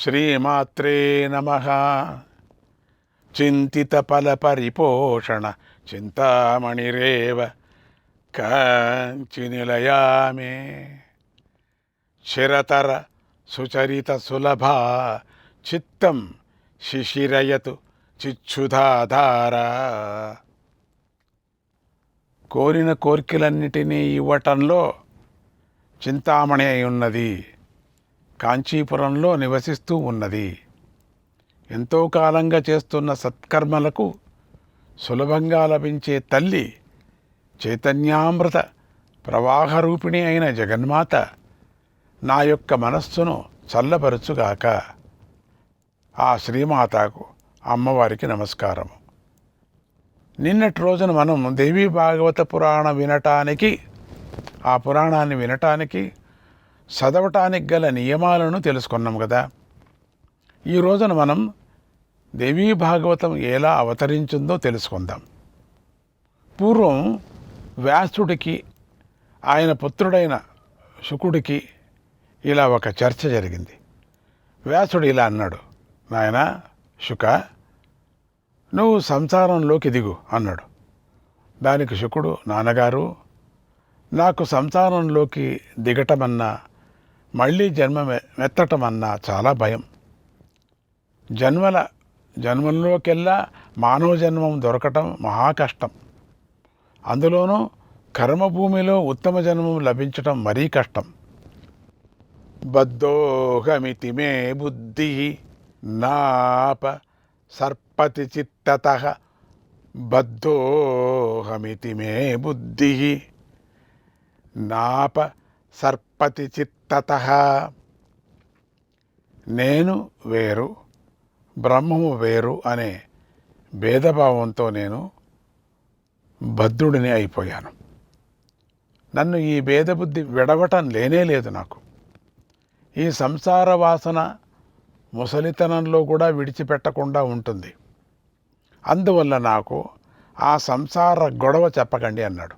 శ్రీమాత్రే నమః. చింతితఫలపరిపోషణ చింతామణిరేవ కాంచి నిలయామే. చిరతర సుచరిత సులభా చిత్తం శిశిరయతు చిచ్చుధాధారా. కోరిన కోర్కెలన్నిటినీ ఇవ్వటంలో చింతామణి అయి ఉన్నది. కాంచీపురంలో నివసిస్తూ ఉన్నది. ఎంతో కాలంగా చేస్తున్న సత్కర్మలకు సులభంగా లభించే తల్లి చైతన్యామృత ప్రవాహరూపిణి అయిన జగన్మాత నా యొక్క మనస్సును చల్లపరచుగాక. ఆ శ్రీమాతకు అమ్మవారికి నమస్కారము. నిన్నటి రోజున మనం దేవీ భాగవత పురాణం వినటానికి, ఆ పురాణాన్ని వినటానికి, చదవటానికి గల నియమాలను తెలుసుకున్నాం కదా. ఈ రోజున మనం దేవీ భాగవతం ఎలా అవతరించిందో తెలుసుకుందాం. పూర్వం వ్యాసుడికి ఆయన పుత్రుడైన శుకుడికి ఇలా ఒక చర్చ జరిగింది. వ్యాసుడు ఇలా అన్నాడు, నాయనా శుక, నువ్వు సంసారంలోకి దిగు అన్నాడు. దానికి శుకుడు, నాన్నగారు నాకు సంసారంలోకి దిగటమన్నా మళ్ళీ జన్మమెత్తటమన్నా చాలా భయం. జన్మల్లోకెల్లా మానవ జన్మం దొరకటం మహా కష్టం. అందులోనూ కర్మభూమిలో ఉత్తమ జన్మం లభించటం మరీ కష్టం. బద్ధోహమితి మే బుద్ధి నాప సర్పతి చిత్తతః. బద్ధోహమితి మే బుద్ధి నాప సర్పతి చిత్తతః. నేను వేరు, బ్రహ్మము వేరు అనే భేదభావంతో నేను బద్ధుడిని అయిపోయాను. నన్ను ఈ భేదబుద్ధి విడవటం లేదు నాకు. ఈ సంసార వాసన ముసలితనంలో కూడా విడిచిపెట్టకుండా ఉంటుంది. అందువల్ల నాకు ఆ సంసార గొడవ చెప్పకండి అన్నాడు.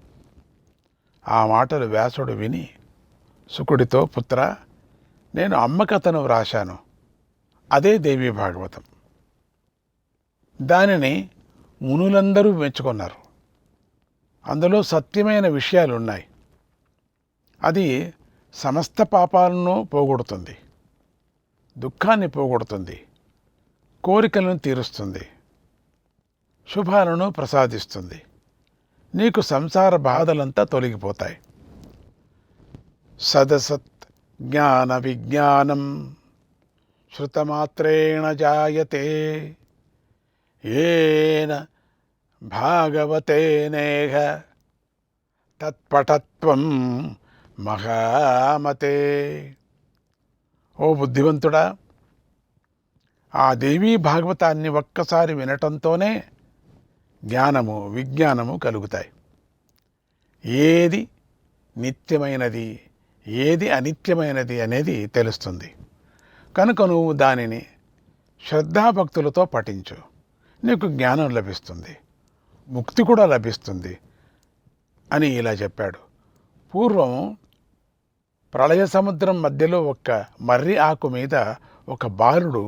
ఆ మాటలు వ్యాసుడు విని శుకుడితో, పుత్ర, నేను అమ్మ కథను వ్రాశాను, అదే దేవీ భాగవతం. దానిని మునులందరూ మెచ్చుకున్నారు. అందులో సత్యమైన విషయాలు ఉన్నాయి. అది సమస్త పాపాలను పోగొడుతుంది, దుఃఖాన్ని పోగొడుతుంది, కోరికలను తీరుస్తుంది, శుభాలను ప్రసాదిస్తుంది. నీకు సంసార బాధలంతా తొలగిపోతాయి. సదసత్ జ్ఞాన విజ్ఞానం శృతమాత్రేణ జాయతే ఏన భాగవతేనేహ తత్పటత్వం మహామతే. ఓ బుద్ధివంతుడా, ఆ దేవీ భాగవతాన్ని ఒక్కసారి వినటంతోనే జ్ఞానము విజ్ఞానము కలుగుతాయి. ఏది నిత్యమైనది, ఏది అనిత్యమైనది అనేది తెలుస్తుంది. కనుక నువ్వు దానిని శ్రద్ధాభక్తులతో పఠించు. నీకు జ్ఞానం లభిస్తుంది, ముక్తి కూడా లభిస్తుంది అని ఇలా చెప్పాడు. పూర్వం ప్రళయ సముద్రం మధ్యలో ఒక్క మర్రి ఆకు మీద ఒక బాలుడు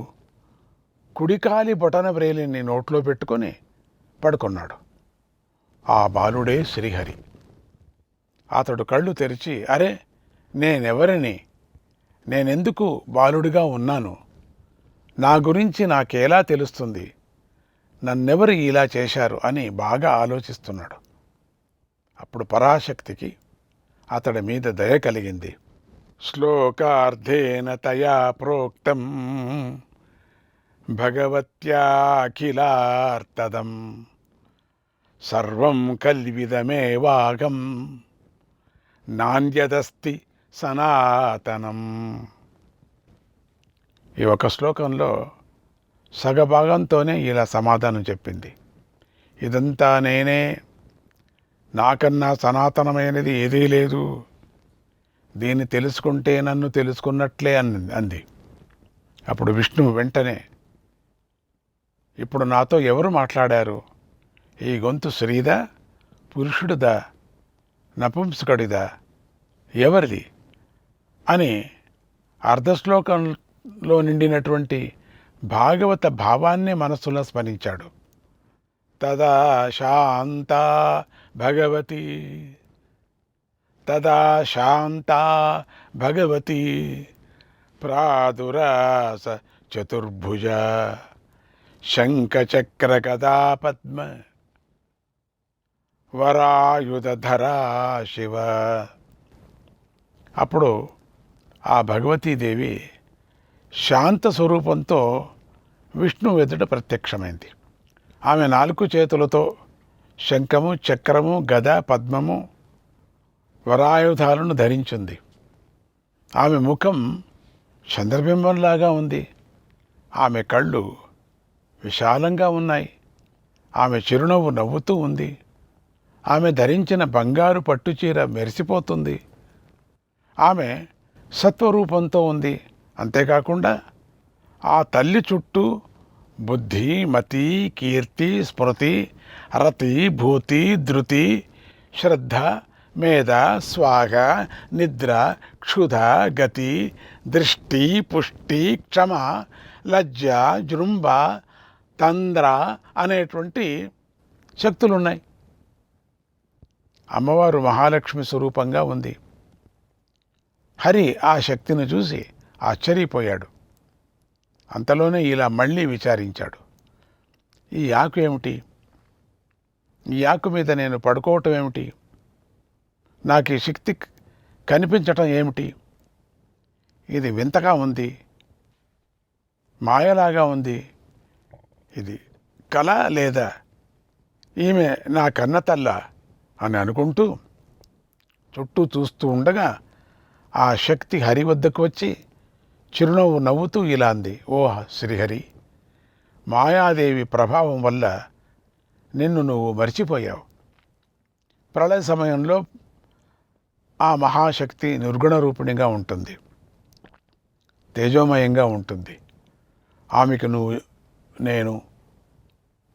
కుడికాలి బొటన వ్రేలిని నోట్లో పెట్టుకొని పడుకున్నాడు. ఆ బాలుడే శ్రీహరి. అతడు కళ్ళు తెరిచి, అరే, నేనెవరిని, నేనెందుకు బాలుడిగా ఉన్నాను, నా గురించి నాకేలా తెలుస్తుంది, నన్నెవరు ఇలా చేశారు అని బాగా ఆలోచిస్తున్నాడు. అప్పుడు పరాశక్తికి అతడి మీద దయ కలిగింది. శ్లోకార్థేన తయా ప్రోక్తం భగవత్యాఖిలార్తదం సర్వం కల్విదమేవాగం నాణ్యదస్తి సనాతనం. ఈ ఒక శ్లోకంలో సగభాగంతోనే ఇలా సమాధానం చెప్పింది. ఇదంతా నేనే, నాకన్నా సనాతనమైనది ఏదీ లేదు, దీన్ని తెలుసుకుంటే నన్ను తెలుసుకున్నట్లే అంది. అప్పుడు విష్ణువు వెంటనే, ఇప్పుడు నాతో ఎవరు మాట్లాడారు, ఈ గొంతు స్త్రీదా, పురుషుడిదా, నపుంసకుడిదా, ఎవరిది అని అర్ధశ్లోకం లో నిండినటువంటి భాగవత భావాన్నే మనస్సులో స్మరించాడు. తదా శాంత భగవతి, తదా శాంత భగవతి ప్రాదురాస చతుర్భుజ శంఖచక్ర గదా పద్మ వరాయుధరా శివ. అప్పుడు ఆ భగవతీదేవి శాంత స్వరూపంతో విష్ణువు ఎదుట ప్రత్యక్షమైంది. ఆమె 4 చేతులతో శంఖము, చక్రము, గద, పద్మము, వరాయుధాలను ధరించింది. ఆమె ముఖం చంద్రబింబంలాగా ఉంది. ఆమె కళ్ళు విశాలంగా ఉన్నాయి. ఆమె చిరునవ్వు నవ్వుతూ ఉంది. ఆమె ధరించిన బంగారు పట్టుచీర మెరిసిపోతుంది. ఆమె సత్వరూపంతో ఉంది. అంతేకాకుండా ఆ తల్లి చుట్టూ బుద్ధి, మతి, కీర్తి, స్మృతి, రతి, భూతి, ధృతి, శ్రద్ధ, మేధ, స్వాగ, నిద్ర, క్షుధ, గతి, దృష్టి, పుష్టి, క్షమ, లజ్జ, జృంభ, తంద్ర అనేటువంటి శక్తులున్నాయి. అమ్మవారు మహాలక్ష్మి స్వరూపంగా ఉంది. హరి ఆ శక్తిని చూసి ఆశ్చర్యపోయాడు. అంతలోనే ఇలా మళ్ళీ విచారించాడు. ఈ ఆకు ఏమిటి? ఈ ఆకు మీద నేను పడుకోవటం ఏమిటి? నాకు ఈ శక్తి కనిపించటం ఏమిటి? ఇది వింతగా ఉంది, మాయలాగా ఉంది. ఇది కల లేదా ఈమె నా కన్నతల్ల అని అనుకుంటూ చుట్టూ చూస్తూ ఉండగా ఆ శక్తి హరి వద్దకు వచ్చి చిరునవ్వు నవ్వుతూ ఇలా అంది. ఓ శ్రీహరి, మాయాదేవి ప్రభావం వల్ల నిన్ను నువ్వు మర్చిపోయావు. ప్రళయ సమయంలో ఆ మహాశక్తి నిర్గుణ రూపిణిగా ఉంటుంది, తేజోమయంగా ఉంటుంది. ఆమెకు నేను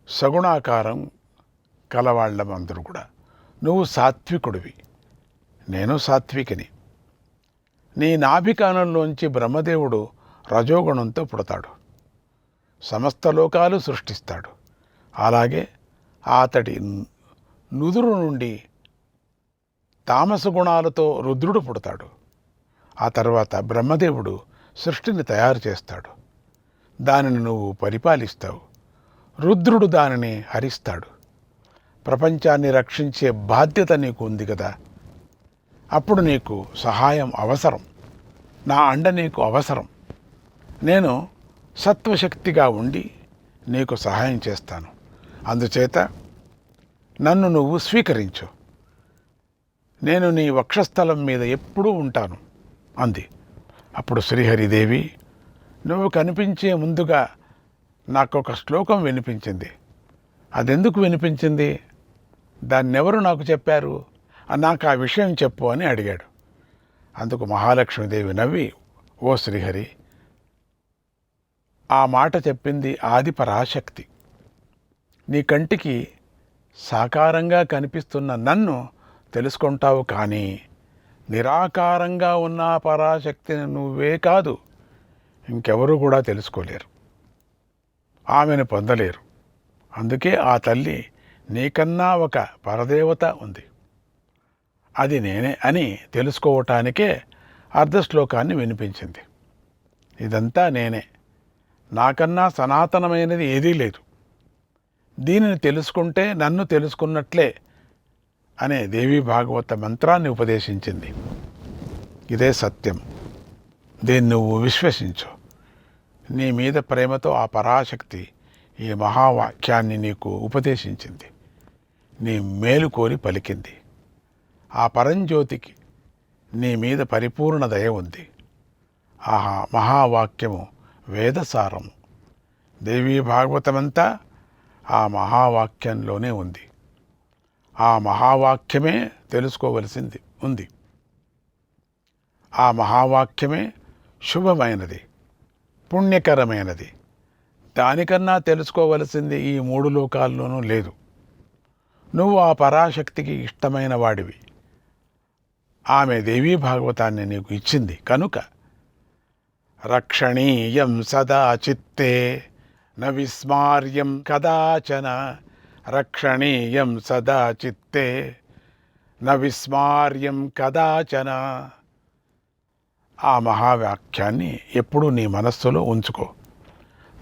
సగుణాకారం కలవాళ్ళం అందరూ కూడా. నువ్వు సాత్వికుడివి, నేను సాత్వికిని. నీ నాభికానంలోంచి బ్రహ్మదేవుడు రజోగుణంతో పుడతాడు, సమస్త లోకాలు సృష్టిస్తాడు. అలాగే అతడి నుదురు నుండి తామస గుణాలతో రుద్రుడు పుడతాడు. ఆ తర్వాత బ్రహ్మదేవుడు సృష్టిని తయారు చేస్తాడు, దానిని నువ్వు పరిపాలిస్తావు. రుద్రుడు దానిని హరిస్తాడు. ప్రపంచాన్ని రక్షించే బాధ్యత నీకు ఉంది కదా. అప్పుడు నీకు సహాయం అవసరం, నా అండ నీకు అవసరం. నేను సత్వశక్తిగా ఉండి నీకు సహాయం చేస్తాను. అందుచేత నన్ను నువ్వు స్వీకరించు. నేను నీ వక్షస్థలం మీద ఎప్పుడూ ఉంటాను అంది. అప్పుడు శ్రీహరిదేవి, నువ్వు కనిపించే ముందుగా నాకొక శ్లోకం వినిపించింది. అదెందుకు వినిపించింది? దాన్నెవరు నాకు చెప్పారు? నాకు ఆ విషయం చెప్పు అని అడిగాడు. అందుకు మహాలక్ష్మీదేవి నవ్వి, ఓ శ్రీహరి, ఆ మాట చెప్పింది ఆది పరాశక్తి. నీ కంటికి సాకారంగా కనిపిస్తున్న నన్ను తెలుసుకుంటావు, కానీ నిరాకారంగా ఉన్న పరాశక్తిని నువ్వే కాదు ఇంకెవరూ కూడా తెలుసుకోలేరు, ఆమెను పొందలేరు. అందుకే ఆ తల్లి నీకన్నా ఒక పరదేవత ఉంది, అది నేనే అని తెలుసుకోవటానికే అర్ధశ్లోకాన్ని వినిపించింది. ఇదంతా నేనే, నాకన్నా సనాతనమైనది ఏదీ లేదు. దీనిని తెలుసుకుంటే నన్ను తెలుసుకున్నట్లే అనే దేవీ భాగవత మంత్రాన్ని ఉపదేశించింది. ఇదే సత్యం, దీన్ని నువ్వు విశ్వసించు. నీ మీద ప్రేమతో ఆ పరాశక్తి ఈ మహావాక్యాన్ని నీకు ఉపదేశించింది, నీ మేలు కోరి పలికింది. ఆ పరంజ్యోతికి నీ మీద పరిపూర్ణ దయ ఉంది. ఆ మహావాక్యము వేదసారము. దేవీ భాగవతమంతా ఆ మహావాక్యంలోనే ఉంది. ఆ మహావాక్యమే తెలుసుకోవలసింది ఉంది. ఆ మహావాక్యమే శుభమైనది, పుణ్యకరమైనది. దానికన్నా తెలుసుకోవలసింది ఈ 3 లోకాల్లోనూ లేదు. నువ్వు ఆ పరాశక్తికి ఇష్టమైన వాడివి. ఆమె దేవీ భాగవతాన్ని నీకు ఇచ్చింది కనుక రక్షణీయం సదా చిత్తే న విస్మార్యం కదాచన. రక్షణీయం సదా చిత్తే న విస్మార్యం కదాచన. ఆ మహావాక్యాన్ని ఎప్పుడూ నీ మనస్సులో ఉంచుకో.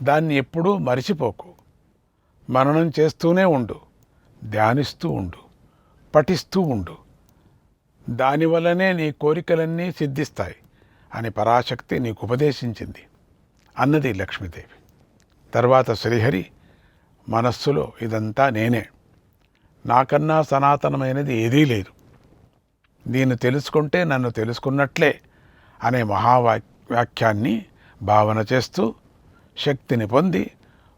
దాన్ని ఎప్పుడూ మరిచిపోకు. మననం చేస్తూనే ఉండు, ధ్యానిస్తూ ఉండు, పఠిస్తూ ఉండు. దానివల్లనే నీ కోరికలన్నీ సిద్ధిస్తాయి అని పరాశక్తి నీకు ఉపదేశించింది అన్నది లక్ష్మీదేవి. తర్వాత శ్రీహరి మనస్సులో ఇదంతా నేనే, నాకన్నా సనాతనమైనది ఏదీ లేదు, దీన్ని తెలుసుకుంటే నన్ను తెలుసుకున్నట్లే అనే మహావాక్యాన్ని భావన చేస్తూ శక్తిని పొంది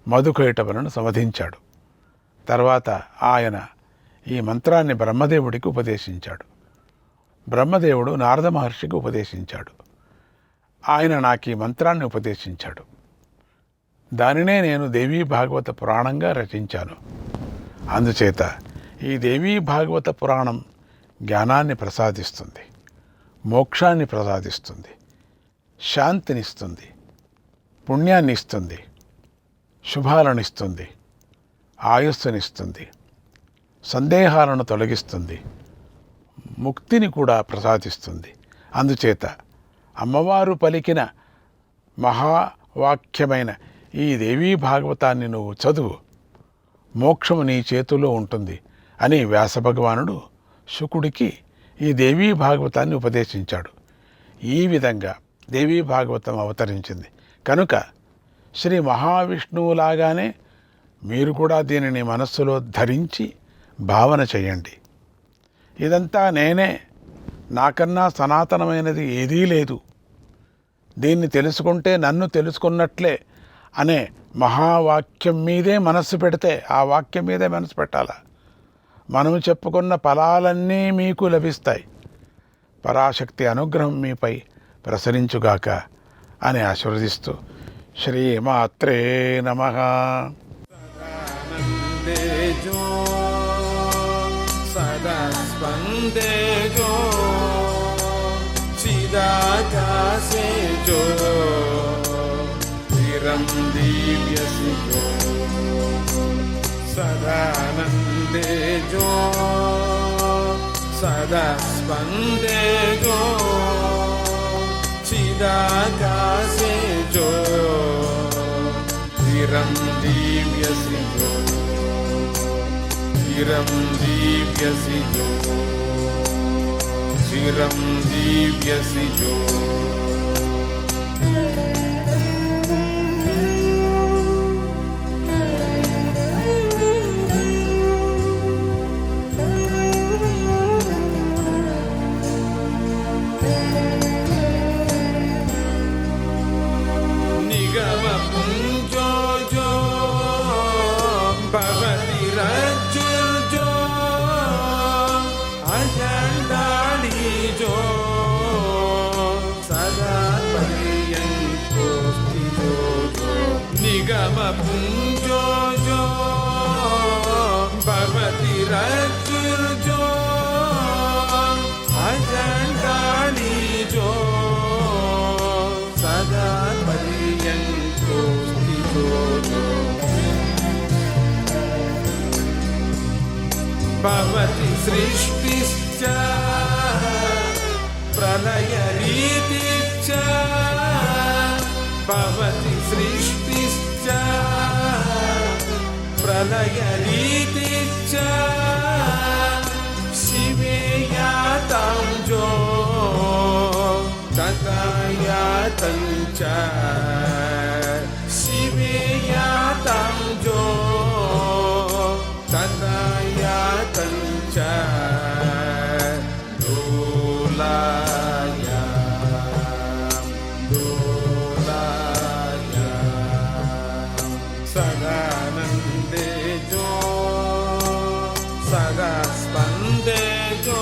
మధుకైటవులను సమధించాడు. తర్వాత ఆయన ఈ మంత్రాన్ని బ్రహ్మదేవుడికి ఉపదేశించాడు. బ్రహ్మదేవుడు నారద మహర్షికి ఉపదేశించాడు. ఆయన నాకు ఈ మంత్రాన్ని ఉపదేశించాడు. దానినే నేను దేవీ భాగవత పురాణంగా రచించాను. అందుచేత ఈ దేవీ భాగవత పురాణం జ్ఞానాన్ని ప్రసాదిస్తుంది, మోక్షాన్ని ప్రసాదిస్తుంది, శాంతినిస్తుంది, పుణ్యాన్ని ఇస్తుంది, శుభాలను ఇస్తుంది, ఆయుస్సునిస్తుంది, సందేహాలను తొలగిస్తుంది, ముక్తిని కూడా ప్రసాదిస్తుంది. అందుచేత అమ్మవారు పలికిన మహావాక్యమైన ఈ దేవీ భాగవతాన్ని నువ్వు చదువు, మోక్షము నీ చేతుల్లో ఉంటుంది అని వ్యాసభగవానుడు శుకుడికి ఈ దేవీ భాగవతాన్ని ఉపదేశించాడు. ఈ విధంగా దేవీ భాగవతం అవతరించింది. కనుక శ్రీ మహావిష్ణువులాగానే మీరు కూడా దీనిని మనస్సులో ధరించి భావన చేయండి. ఇదంతా నేనే, నాకన్నా సనాతనమైనది ఏదీ లేదు, దీన్ని తెలుసుకుంటే నన్ను తెలుసుకున్నట్లే అనే మహావాక్యం మీదే మనస్సు పెడితే, ఆ వాక్యం మీదే మనసు పెట్టాలా, మనము చెప్పుకున్న ఫలాలన్నీ మీకు లభిస్తాయి. పరాశక్తి అనుగ్రహం మీపై ప్రసరించుగాక అని ఆశీర్వదిస్తూ శ్రీమాత్రే నమః. సదా స్పందే జో చిదాకాశే జో చిరం దివ్యసి జో సదానందే జో సదా స్పందే జో చిదాకాశే జో చిరం దివ్యసి జో చిరం దివ్యసి జో చిరం దివ్యసి జో. నిగమ పుంజో జో భవతి రజ్జుర్జో అజండాళి జో సదా పర్యంకోస్తి జో జో. నిగమ పుంజో జో భవతి రజ్జుర్జో అజండాళి జో సదా పర్యంకోస్తి జో జో. భవతి సృష్టిశ్చ ప్రళయరీతిశ్చ భవతి సృష్టిశ్చ ప్రళయరీతిశ్చ శివే యాతాం జో తథా యాతం చ శివే యాతాం జో తథా యాతం చ దోలాయ దోలాయ సదానందే జో సదా స్పందే జో